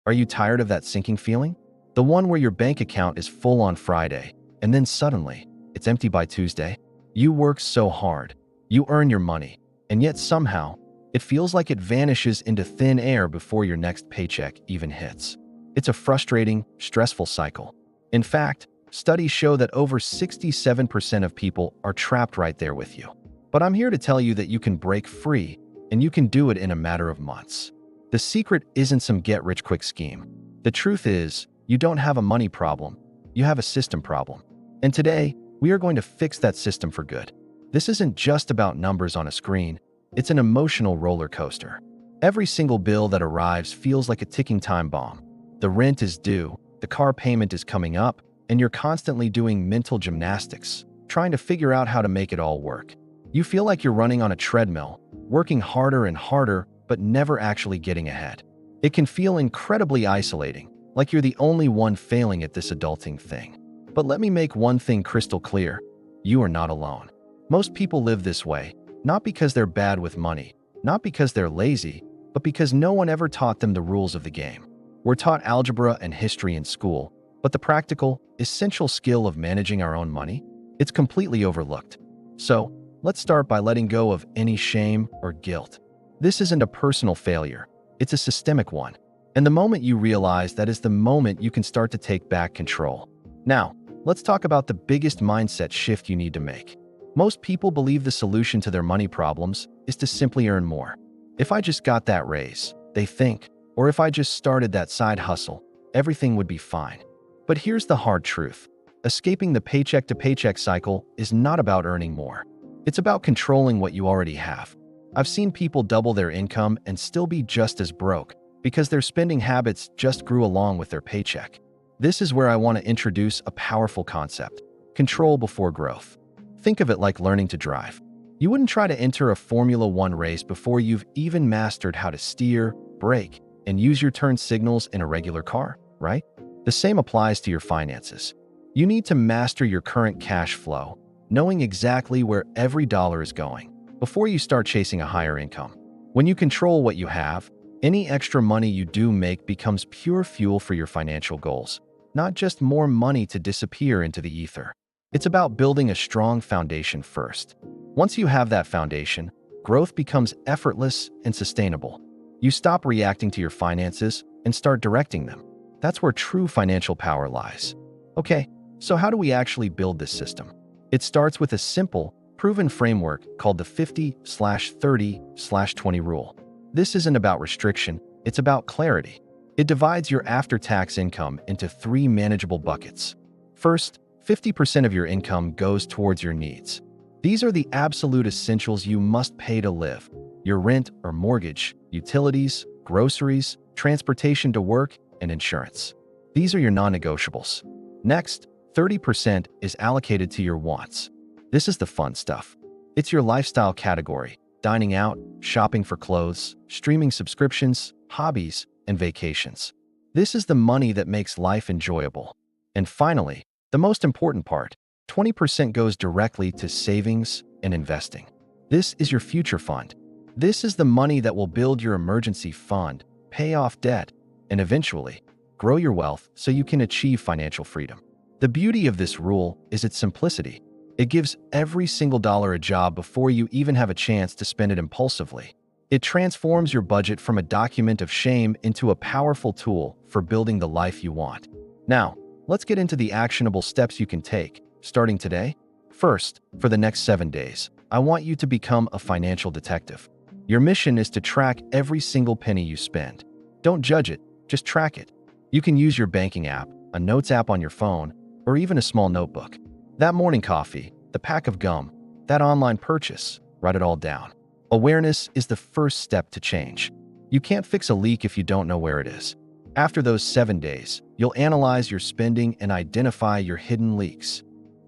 Are you tired of that sinking feeling? The one where your bank account is full on Friday, and then suddenly, it's empty by Tuesday? You work so hard, you earn your money, and yet somehow, it feels like it vanishes into thin air before your next paycheck even hits. It's a frustrating, stressful cycle. In fact, studies show that over 67% of people are trapped right there with you. But I'm here to tell you that you can break free, and you can do it in a matter of months. The secret isn't some get-rich-quick scheme. The truth is, you don't have a money problem, you have a system problem. And today, we are going to fix that system for good. This isn't just about numbers on a screen, it's an emotional roller coaster. Every single bill that arrives feels like a ticking time bomb. The rent is due, the car payment is coming up, and you're constantly doing mental gymnastics, trying to figure out how to make it all work. You feel like you're running on a treadmill, working harder and harder, but never actually getting ahead. It can feel incredibly isolating, like you're the only one failing at this adulting thing. But let me make one thing crystal clear. You are not alone. Most people live this way, not because they're bad with money, not because they're lazy, but because no one ever taught them the rules of the game. We're taught algebra and history in school, but the practical, essential skill of managing our own money, it's completely overlooked. So, let's start by letting go of any shame or guilt. This isn't a personal failure, it's a systemic one. And the moment you realize that is the moment you can start to take back control. Now, let's talk about the biggest mindset shift you need to make. Most people believe the solution to their money problems is to simply earn more. If I just got that raise, they think, or if I just started that side hustle, everything would be fine. But here's the hard truth. Escaping the paycheck-to-paycheck cycle is not about earning more. It's about controlling what you already have. I've seen people double their income and still be just as broke because their spending habits just grew along with their paycheck. This is where I want to introduce a powerful concept: control before growth. Think of it like learning to drive. You wouldn't try to enter a Formula One race before you've even mastered how to steer, brake, and use your turn signals in a regular car, right? The same applies to your finances. You need to master your current cash flow, knowing exactly where every dollar is going, before you start chasing a higher income. When you control what you have, any extra money you do make becomes pure fuel for your financial goals, not just more money to disappear into the ether. It's about building a strong foundation first. Once you have that foundation, growth becomes effortless and sustainable. You stop reacting to your finances and start directing them. That's where true financial power lies. Okay, so how do we actually build this system? It starts with a simple, proven framework called the 50/30/20 rule. This isn't about restriction, it's about clarity. It divides your after-tax income into 3 manageable buckets. First, 50% of your income goes towards your needs. These are the absolute essentials you must pay to live: your rent or mortgage, utilities, groceries, transportation to work, and insurance. These are your non-negotiables. Next, 30% is allocated to your wants. This is the fun stuff. It's your lifestyle category: dining out, shopping for clothes, streaming subscriptions, hobbies, and vacations. This is the money that makes life enjoyable. And finally, the most important part, 20% goes directly to savings and investing. This is your future fund. This is the money that will build your emergency fund, pay off debt, and eventually grow your wealth so you can achieve financial freedom. The beauty of this rule is its simplicity. It gives every single dollar a job before you even have a chance to spend it impulsively. It transforms your budget from a document of shame into a powerful tool for building the life you want. Now, let's get into the actionable steps you can take, starting today. First, for the next 7 days, I want you to become a financial detective. Your mission is to track every single penny you spend. Don't judge it, just track it. You can use your banking app, a notes app on your phone, or even a small notebook. That morning coffee, the pack of gum, that online purchase, write it all down. Awareness is the first step to change. You can't fix a leak if you don't know where it is. After those 7 days, you'll analyze your spending and identify your hidden leaks.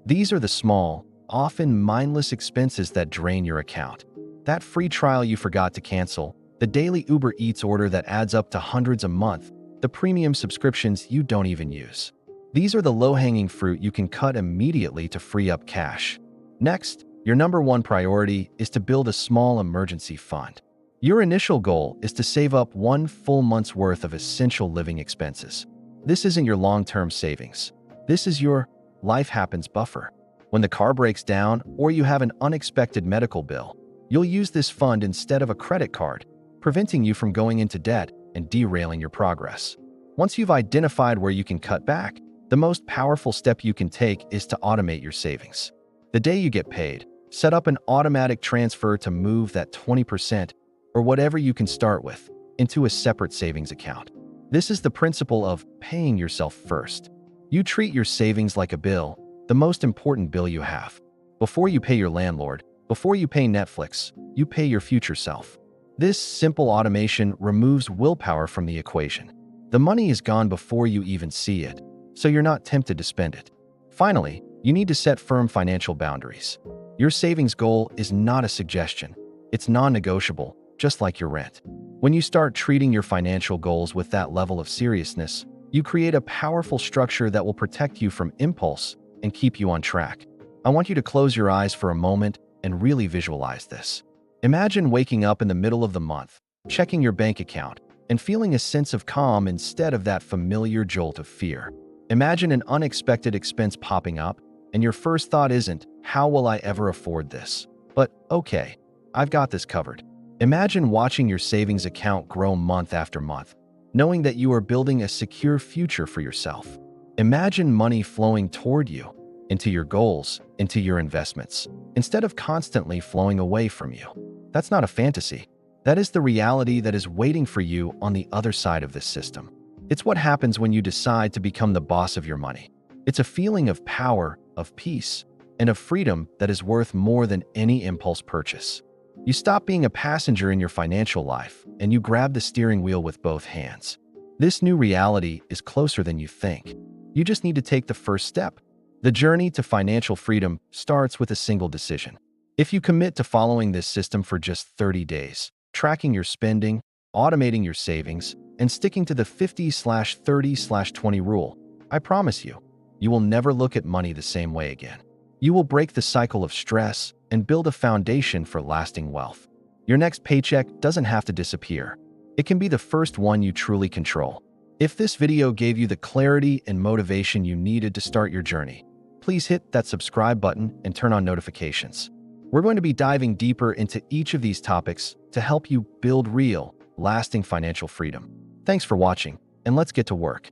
These are the small, often mindless expenses that drain your account. That free trial you forgot to cancel, the daily Uber Eats order that adds up to hundreds a month, the premium subscriptions you don't even use. These are the low-hanging fruit you can cut immediately to free up cash. Next, your number one priority is to build a small emergency fund. Your initial goal is to save up one full month's worth of essential living expenses. This isn't your long-term savings. This is your life happens buffer. When the car breaks down or you have an unexpected medical bill, you'll use this fund instead of a credit card, preventing you from going into debt and derailing your progress. Once you've identified where you can cut back, the most powerful step you can take is to automate your savings. The day you get paid, set up an automatic transfer to move that 20% or whatever you can start with into a separate savings account. This is the principle of paying yourself first. You treat your savings like a bill, the most important bill you have. Before you pay your landlord, before you pay Netflix, you pay your future self. This simple automation removes willpower from the equation. The money is gone before you even see it, so you're not tempted to spend it. Finally, you need to set firm financial boundaries. Your savings goal is not a suggestion. It's non-negotiable, just like your rent. When you start treating your financial goals with that level of seriousness, you create a powerful structure that will protect you from impulse and keep you on track. I want you to close your eyes for a moment and really visualize this. Imagine waking up in the middle of the month, checking your bank account, and feeling a sense of calm instead of that familiar jolt of fear. Imagine an unexpected expense popping up, and your first thought isn't, "How will I ever afford this?" But, "Okay, I've got this covered." Imagine watching your savings account grow month after month, knowing that you are building a secure future for yourself. Imagine money flowing toward you, into your goals, into your investments, instead of constantly flowing away from you. That's not a fantasy. That is the reality that is waiting for you on the other side of this system. It's what happens when you decide to become the boss of your money. It's a feeling of power, of peace, and of freedom that is worth more than any impulse purchase. You stop being a passenger in your financial life, and you grab the steering wheel with both hands. This new reality is closer than you think. You just need to take the first step. The journey to financial freedom starts with a single decision. If you commit to following this system for just 30 days, tracking your spending, automating your savings, and sticking to the 50/30/20 rule, I promise you, you will never look at money the same way again. You will break the cycle of stress and build a foundation for lasting wealth. Your next paycheck doesn't have to disappear. It can be the first one you truly control. If this video gave you the clarity and motivation you needed to start your journey, please hit that subscribe button and turn on notifications. We're going to be diving deeper into each of these topics to help you build real, lasting financial freedom. Thanks for watching, and let's get to work.